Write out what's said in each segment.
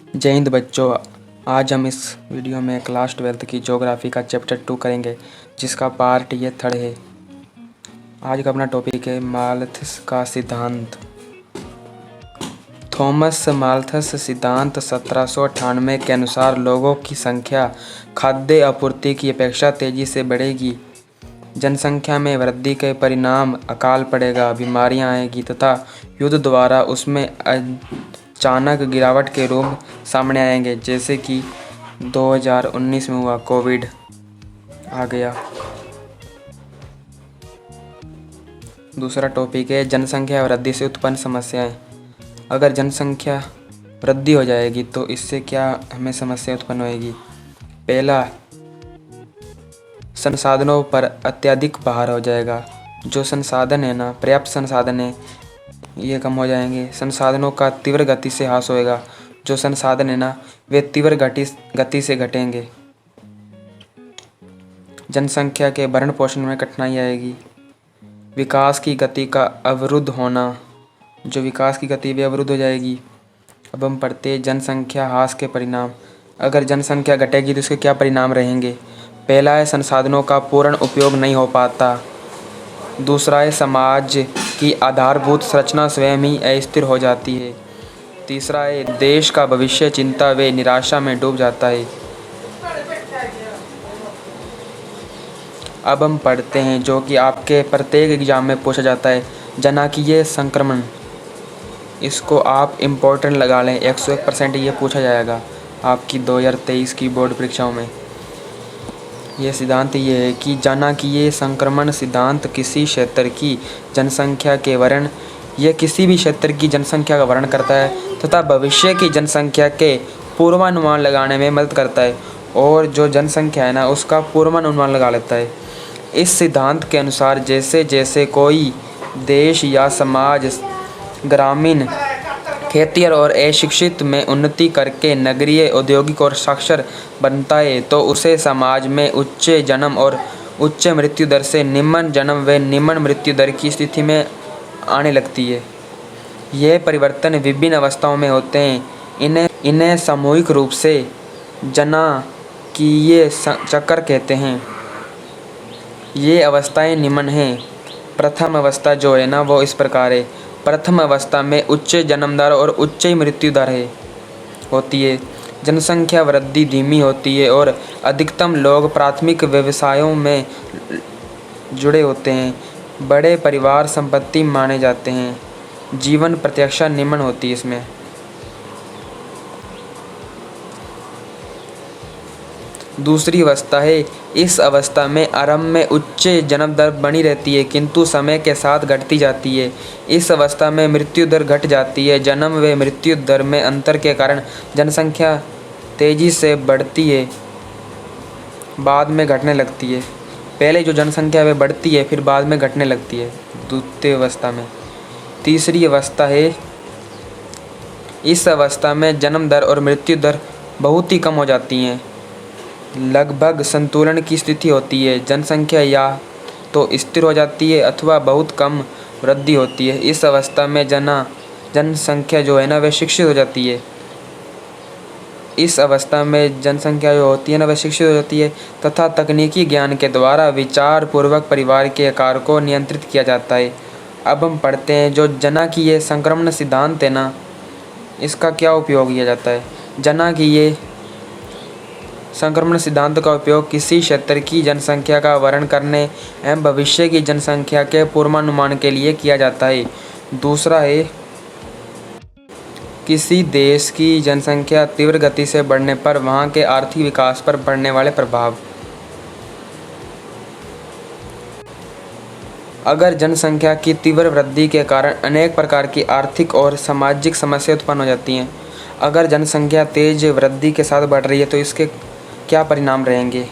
जय हिंद बच्चों। आज हम इस वीडियो में क्लास 12 की ज्योग्राफी का चैप्टर 2 करेंगे, जिसका पार्ट ये थर्ड है। आज का अपना टॉपिक है माल्थस का सिद्धांत। थॉमस माल्थस सिद्धांत 1798 के अनुसार लोगों की संख्या खाद्य आपूर्ति की अपेक्षा तेजी से बढ़ेगी। जनसंख्या में वृद्धि के परिणाम अकाल पड़ेगा, बीमारियां आएगी तथा युद्ध द्वारा उसमें अचानक गिरावट के रूप सामने आएंगे, जैसे कि 2019 में हुआ कोविड आ गया। दूसरा टॉपिक है जनसंख्या वृद्धि से उत्पन्न समस्याएं। अगर जनसंख्या वृद्धि हो जाएगी तो इससे क्या हमें समस्या उत्पन्न होएगी। पहला, संसाधनों पर अत्यधिक भार हो जाएगा। जो संसाधन है ना, पर्याप्त संसाधन है, ये कम हो जाएंगे। संसाधनों का तीव्र गति से ह्रास होएगा। जो संसाधन है ना, वे तीव्र गति से घटेंगे। जनसंख्या के भरण पोषण में कठिनाई आएगी। विकास की गति का अवरुद्ध होना, जो विकास की गति भी अवरुद्ध हो जाएगी। अब हम पढ़ते हैं जनसंख्या ह्रास के परिणाम। अगर जनसंख्या घटेगी तो इसके क्या परिणाम रहेंगे। पहला है संसाधनों का पूर्ण उपयोग नहीं हो पाता। दूसरा है समाज की आधारभूत संरचना स्वयं ही अस्थिर हो जाती है। तीसरा है देश का भविष्य चिंता व निराशा में डूब जाता है। अब हम पढ़ते हैं जो कि आपके प्रत्येक एग्जाम में पूछा जाता है, जनांकीय संक्रमण। इसको आप इम्पोर्टेंट लगा लें, 101% ये पूछा जाएगा आपकी 2023 की बोर्ड परीक्षाओं में। यह सिद्धांत ये है कि जनांकीय संक्रमण सिद्धांत किसी क्षेत्र की जनसंख्या के वर्णन, यह किसी भी क्षेत्र की जनसंख्या का वर्णन करता है तथा भविष्य की जनसंख्या के पूर्वानुमान लगाने में मदद करता है, और जो जनसंख्या है ना, उसका पूर्वानुमान लगा लेता है। इस सिद्धांत के अनुसार जैसे जैसे कोई देश या समाज ग्रामीण, खेतिहर और अशिक्षित में उन्नति करके नगरीय, औद्योगिक और साक्षर बनता है, तो उसे समाज में उच्च जन्म और उच्च मृत्यु दर से निम्न जन्म व निम्न मृत्यु दर की स्थिति में आने लगती है। यह परिवर्तन विभिन्न अवस्थाओं में होते हैं। इन्हें सामूहिक रूप से जनांकीय चक्र कहते हैं। ये अवस्थाएं निम्न हैं। प्रथम अवस्था जो है ना, वो इस प्रकार है। प्रथम अवस्था में उच्च जन्म दर और उच्च मृत्यु दर होती है। जनसंख्या वृद्धि धीमी होती है और अधिकतम लोग प्राथमिक व्यवसायों में जुड़े होते हैं। बड़े परिवार संपत्ति माने जाते हैं। जीवन प्रत्याशा निम्न होती है इसमें। दूसरी अवस्था है, इस अवस्था में आरंभ में उच्च जन्म दर बनी रहती है, किंतु समय के साथ घटती जाती है। इस अवस्था में मृत्यु दर घट जाती है। जन्म व मृत्यु दर में अंतर के कारण जनसंख्या तेजी से बढ़ती है, बाद में घटने लगती है। पहले जो जनसंख्या वह बढ़ती है, फिर बाद में घटने लगती है द्वितीय अवस्था में। तीसरी अवस्था है, इस अवस्था में जन्म दर और मृत्यु दर बहुत ही कम हो जाती हैं। लगभग संतुलन की स्थिति होती है। जनसंख्या या तो स्थिर हो जाती है अथवा बहुत कम वृद्धि होती है। इस अवस्था में जनसंख्या जो है ना, वह शिक्षित हो जाती है। इस अवस्था में जनसंख्या जो होती है ना, वह शिक्षित हो जाती है तथा तकनीकी ज्ञान के द्वारा विचार पूर्वक परिवार के आकार को नियंत्रित किया जाता है। अब हम पढ़ते हैं जो जनांकीय संक्रमण सिद्धांत है ना, इसका क्या उपयोग किया जाता है। जनांकीय संक्रमण सिद्धांत का उपयोग किसी क्षेत्र की जनसंख्या का वर्णन करने एवं भविष्य की जनसंख्या के पूर्वानुमान के लिए किया जाता है। दूसरा है, किसी देश की जनसंख्या तीव्र गति से बढ़ने पर वहां के आर्थिक विकास पर पड़ने वाले प्रभाव। अगर जनसंख्या की तीव्र वृद्धि के कारण अनेक प्रकार की आर्थिक और सामाजिक समस्याएं उत्पन्न हो जाती हैं। अगर जनसंख्या तेज वृद्धि के साथ बढ़ रही है तो इसके क्या परिणाम रहेंगे,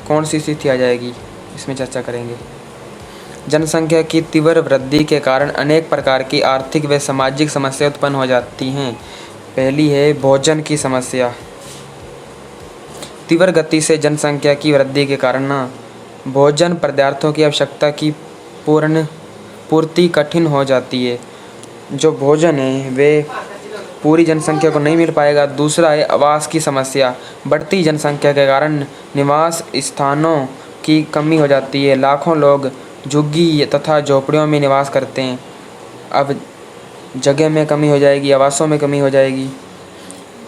कौन सी स्थिति आ जाएगी, इसमें चर्चा करेंगे। जनसंख्या की तीव्र वृद्धि के कारण अनेक प्रकार की आर्थिक व सामाजिक समस्याएं उत्पन्न हो जाती हैं। पहली है भोजन की समस्या। तीव्र गति से जनसंख्या की वृद्धि के कारण भोजन पदार्थों की आवश्यकता की पूर्ति कठिन हो जाती है। जो भोजन है वे पूरी जनसंख्या को नहीं मिल पाएगा। दूसरा है आवास की समस्या। बढ़ती जनसंख्या के कारण निवास स्थानों की कमी हो जाती है। लाखों लोग झुग्गी तथा झोपड़ियों में निवास करते हैं। अब जगह में कमी हो जाएगी, आवासों में कमी हो जाएगी।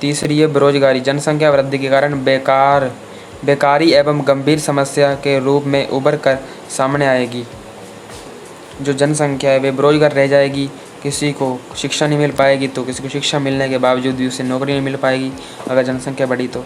तीसरी है बेरोजगारी। जनसंख्या वृद्धि के कारण बेकारी एवं गंभीर समस्या के रूप में उभर कर सामने आएगी। जो जनसंख्या है वे बेरोजगार रह जाएगी। किसी को शिक्षा नहीं मिल पाएगी तो किसी को शिक्षा मिलने के बावजूद भी उसे नौकरी नहीं मिल पाएगी अगर जनसंख्या बढ़ी तो।